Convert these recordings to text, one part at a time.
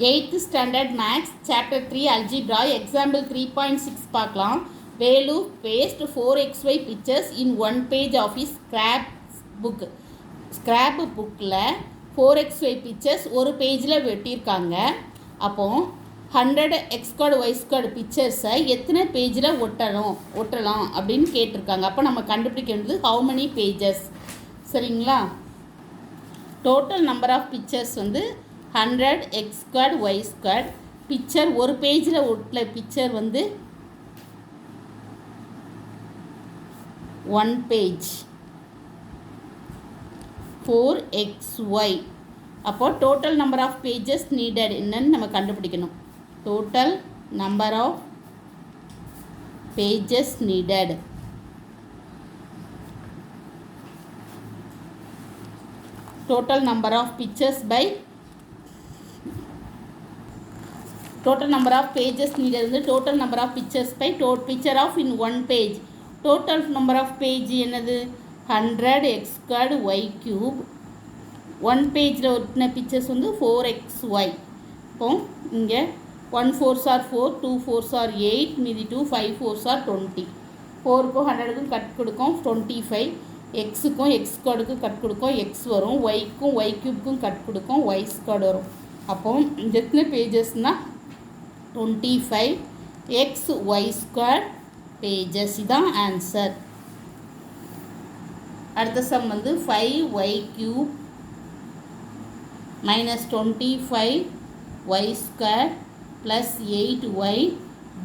8th standard maths chapter 3 algebra example 3.6 பார்க்கலாம். Velu paste 4xy pictures in one page of his scrap bookல 4xy pictures ஒரு பேஜில் வெட்டியிருக்காங்க. அப்போ 100 x squared y squared பிக்சர்ஸை எத்தனை பேஜில் ஒட்டலாம் அப்படின்னு கேட்டிருக்காங்க. அப்போ நம்ம கண்டுபிடிக்க வேண்டியது how many pages. சரிங்களா? டோட்டல் நம்பர் ஆஃப் பிக்சர்ஸ் வந்து 100 x squared y squared. Picture ஒரு பேஜில் ஒட்டல பிக்சர் வந்து 1 page 4xy. அப்போ total number of pages needed என்னன்னு நம்ம கண்டுபிடிக்கணும். Total number of pages needed total number of pictures by total number of pages needed is the total number of pictures by picture of in one page. Total number of page என்னது 100 x squared y cube. one page ஒட்டின pictures வந்து 4xy. இப்போ இங்கே 1 4s are 4, 2 4s are 8, மீதி 2 5 4s are 20. 4க்கும் 100க்கும் cut கொடுக்கும் 25. எக்ஸுக்கும் X ஸ்கொயர்டுக்கும் cut கொடுக்கும் X வரும், ஒய்க்கும் Y க்யூப்க்கும் cut கொடுக்கும் ஒய் ஸ்கொயர்டு வரும். அப்போ எத்தனை பேஜஸ்னால் 25 எக்ஸ் ஒய் ஸ்கொயர் பேஜஸ். இதுதான் ஆன்சர். அடுத்த சம் வந்து 5y cube minus 25y square plus 8y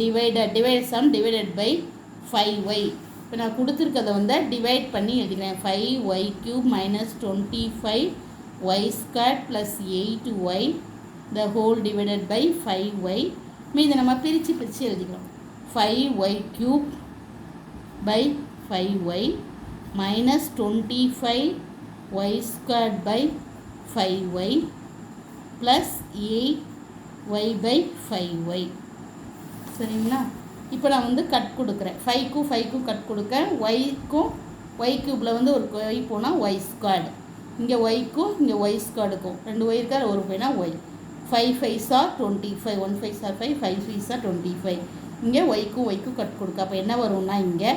divided by 5y. இப்போ நான் கொடுத்துருக்கதை வந்து டிவைட் பண்ணி எழுதிக்கிறேன். 5y cube minus 25y square plus 8y the whole divided by 5y. மீது நம்ம பிரித்து எழுதிக்கிறோம். 5y cube by 5y minus 25y squared by 5y plus 8y by 5y. சரிங்களா? இப்போ நான் வந்து கட் கொடுக்குறேன். 5க்கும் கட் கொடுக்கேன். ஒய்க்கும் ஒய் க்யூப்பில் வந்து ஒரு ஒய் போனால் ஒய் ஸ்கொயர்டு, இங்கே ஒய்க்கும் இங்கே ஒய் ஸ்கொயர்டுக்கும் 2 ஒய் இருக்கார், ஒரு போய்னா Y. 5 5s are 25, 1 5s are 5, 5 3s are 25. இங்கே ஒய்க்கும் கட் கொடுக்க. அப்போ என்ன வரும்னா இங்கே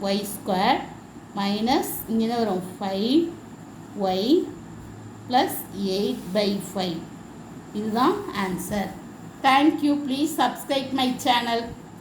ஒய் ஸ்கொயர் மைனஸ் இங்கே என்ன வரும் 5y ப்ளஸ் 8/5. இதுதான் answer. Thank you. Please subscribe my channel.